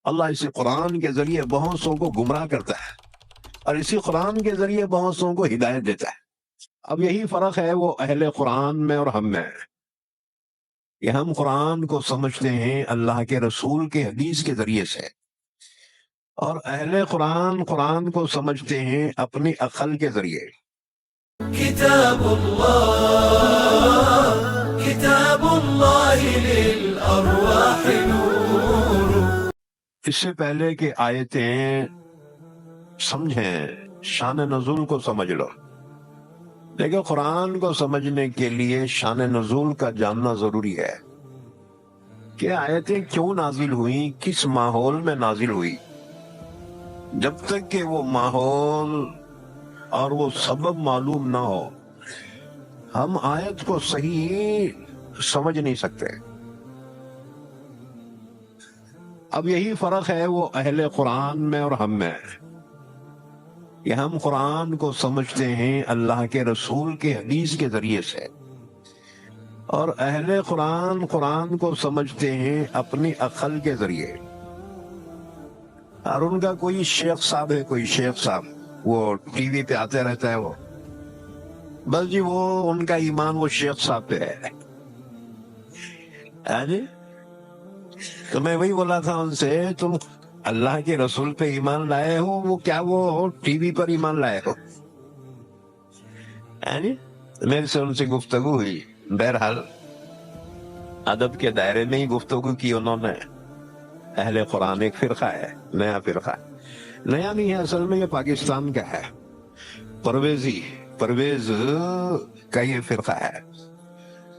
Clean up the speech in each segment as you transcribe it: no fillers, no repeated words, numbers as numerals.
اللہ اسی قرآن کے ذریعے بہت سو کو گمراہ کرتا ہے اور اسی قرآن کے ذریعے بہت سو کو ہدایت دیتا ہے۔ اب یہی فرق ہے وہ اہل قرآن میں اور ہم میں، کہ ہم قرآن کو سمجھتے ہیں اللہ کے رسول کے حدیث کے ذریعے سے، اور اہل قرآن قرآن کو سمجھتے ہیں اپنی عقل کے ذریعے۔ كتاب الله للأرواح نور۔ اس سے پہلے کہ آیتیں سمجھیں، شان نزول کو سمجھ لو۔ لیکن قرآن کو سمجھنے کے لیے شان نزول کا جاننا ضروری ہے کہ آیتیں کیوں نازل ہوئیں، کس ماحول میں نازل ہوئی۔ جب تک کہ وہ ماحول اور وہ سبب معلوم نہ ہو، ہم آیت کو صحیح سمجھ نہیں سکتے۔ اب یہی فرق ہے وہ اہل قرآن میں اور ہم میں، کہ ہم قرآن کو سمجھتے ہیں اللہ کے رسول کے حدیث کے ذریعے سے، اور اہل قرآن قرآن کو سمجھتے ہیں اپنی عقل کے ذریعے۔ اور ان کا کوئی شیخ صاحب ہے، کوئی شیخ صاحب وہ ٹی وی پہ آتے رہتا ہے، وہ بس جی وہ ان کا ایمان وہ شیخ صاحب پہ ہے۔ ہاں جی، تو میں وہی بولا تھا ان سے، تم اللہ کے رسول پہ ایمان لائے ہو، وہ کیا وہ ٹی وی پر ایمان لائے ہو؟ ہاں جی، میرے سے ان سے گفتگو ہوئی، بہرحال ادب کے دائرے میں ہی گفتگو کی انہوں نے۔ اہل قرآن ایک فرقہ ہے، نیا فرقہ، نیا نہیں ہے اصل میں، یہ پاکستان کا ہے، پرویز کا یہ فرقہ ہے۔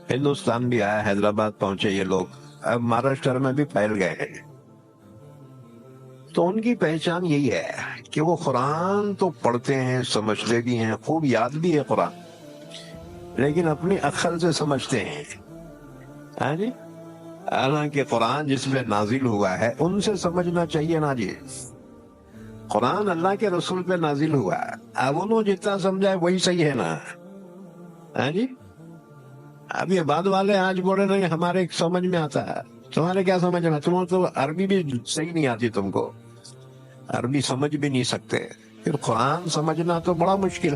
ہندوستان بھی آیا، حیدرآباد پہنچے یہ لوگ، اب مہاراشٹر میں بھی پھیل گئے ہیں۔ تو ان کی پہچان یہی ہے کہ وہ قرآن تو پڑھتے ہیں، سمجھتے بھی ہیں، خوب یاد بھی ہے قرآن، لیکن اپنی عقل سے سمجھتے ہیں۔ ہاں جی، حالانکہ قرآن جس میں نازل ہوا ہے ان سے سمجھنا چاہیے نا جی۔ قرآن اللہ کے رسول پہ نازل ہوا ہے، اب انہوں جتنا سمجھائے وہی صحیح ہے نا۔ ہاں جی، اب یہ بعد والے آج بولے نہیں ہمارے سمجھ میں آتا ہے، تمہارے کیا سمجھ میں، تمہیں تو عربی بھی صحیح نہیں آتی، تم کو عربی سمجھ بھی نہیں سکتے، پھر قرآن سمجھنا تو بڑا مشکل۔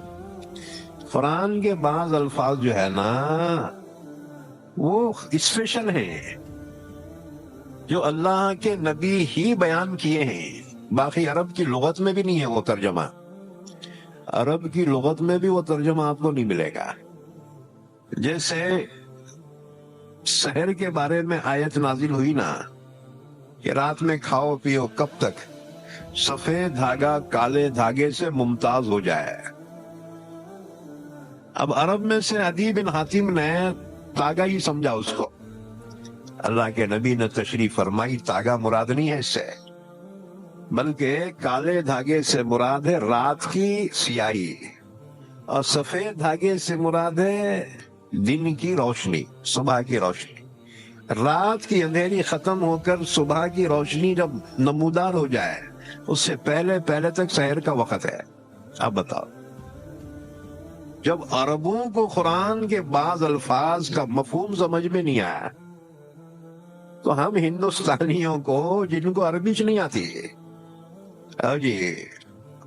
قرآن کے بعض الفاظ جو ہے نا وہ اسپیشل ہیں، جو اللہ کے نبی ہی بیان کیے ہیں، باقی عرب کی لغت میں بھی نہیں ہے وہ ترجمہ، عرب کی لغت میں بھی وہ ترجمہ آپ کو نہیں ملے گا۔ جیسے سحر کے بارے میں آیت نازل ہوئی نا کہ رات میں کھاؤ پیو کب تک، سفید دھاگا کالے دھاگے سے ممتاز ہو جائے۔ اب عرب میں سے عدی بن حاتم نے تاگا ہی سمجھا اس کو، اللہ کے نبی نے تشریف فرمائی تاگا مراد نہیں ہے اس سے، بلکہ کالے دھاگے سے مراد ہے رات کی سیاہی، اور سفید دھاگے سے مراد ہے دن کی روشنی، صبح کی روشنی۔ رات کی اندھیری ختم ہو کر صبح کی روشنی جب نمودار ہو جائے، اس سے پہلے تک سحر کا وقت ہے۔ اب بتاؤ، جب عربوں کو قرآن کے بعض الفاظ کا مفہوم سمجھ میں نہیں آیا، تو ہم ہندوستانیوں کو جن کو عربی نہیں آتی جی،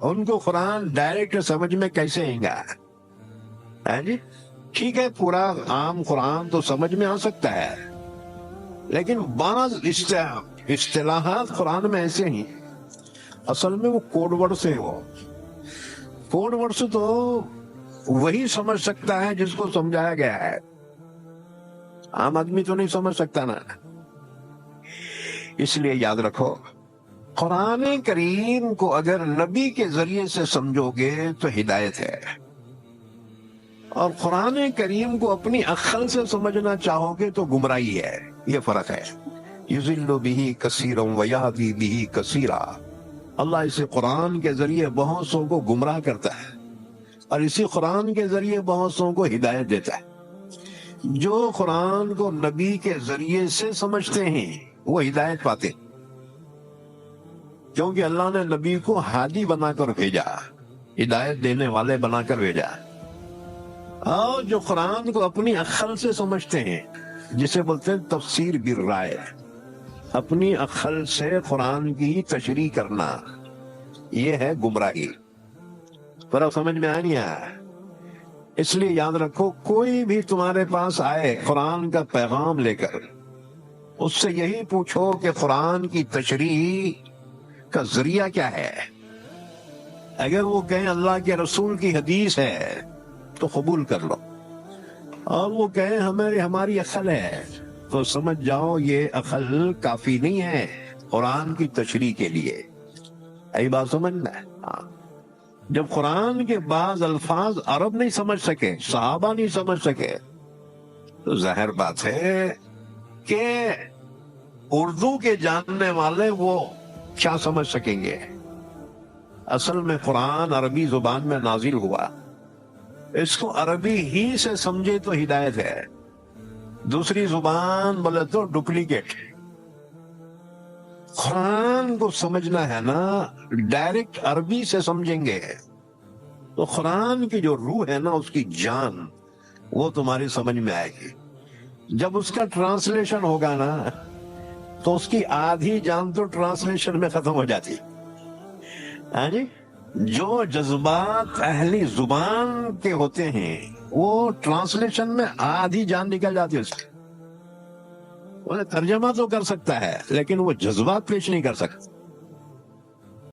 ان کو قرآن ڈائریکٹ سمجھ میں کیسے آئے گا؟ جی ٹھیک ہے، پورا عام قرآن تو سمجھ میں آ سکتا ہے، لیکن بعض اصطلاحات قرآن میں ایسے ہیں اصل میں وہ کوڈ ورڈ سے، وہ کوڈ ورڈ سے تو وہی سمجھ سکتا ہے جس کو سمجھایا گیا ہے، عام آدمی تو نہیں سمجھ سکتا نا۔ اس لیے یاد رکھو، قرآن کریم کو اگر نبی کے ذریعے سے سمجھو گے تو ہدایت ہے، اور قرآن کریم کو اپنی عقل سے سمجھنا چاہو گے تو گمراہی ہے۔ یہ فرق ہے، یضل بہ کثیرا ویہدی بہ کثیرا۔ اللہ اسے قرآن کے ذریعے بہت سو کو گمراہ کرتا ہے، اور اسی قرآن کے ذریعے بہت سو کو ہدایت دیتا ہے۔ جو قرآن کو نبی کے ذریعے سے سمجھتے ہیں وہ ہدایت پاتے، کیونکہ اللہ نے نبی کو ہادی بنا کر بھیجا، ہدایت دینے والے بنا کر بھیجا۔ اور جو قرآن کو اپنی عقل سے سمجھتے ہیں، جسے بولتے ہیں تفسیر بالرائے، اپنی عقل سے قرآن کی تشریح کرنا، یہ ہے گمراہی۔ پر اب سمجھ میں آ نہیں آیا؟ اس لیے یاد رکھو، کوئی بھی تمہارے پاس آئے قرآن کا پیغام لے کر، اس سے یہی پوچھو کہ قرآن کی تشریح کا ذریعہ کیا ہے۔ اگر وہ کہیں اللہ کے رسول کی حدیث ہے تو قبول کر لو، اور وہ کہیں ہماری عقل ہے، تو سمجھ جاؤ یہ عقل کافی نہیں ہے قرآن کی تشریح کے لیے۔ یہی بات سمجھنا ہے۔ جب قرآن کے بعض الفاظ عرب نہیں سمجھ سکے، صحابہ نہیں سمجھ سکے، تو ظاہر بات ہے کہ اردو کے جاننے والے وہ کیا سمجھ سکیں گے۔ اصل میں قرآن عربی زبان میں نازل ہوا، اس کو عربی ہی سے سمجھے تو ہدایت ہے، دوسری زبان بولے تو ڈپلیکیٹ۔ قرآن کو سمجھنا ہے نا، ڈائریکٹ عربی سے سمجھیں گے تو قرآن کی جو روح ہے نا، اس کی جان، وہ تمہاری سمجھ میں آئے گی۔ جب اس کا ٹرانسلیشن ہوگا نا، تو اس کی آدھی جان تو ٹرانسلیشن میں ختم ہو جاتی۔ ہاں جی، جو جذبات اہلی زبان کے ہوتے ہیں وہ ٹرانسلیشن میں آدھی جان نکل جاتی ہے اس کی۔ وہ ترجمہ تو کر سکتا ہے لیکن وہ جذبات پیش نہیں کر سکتا۔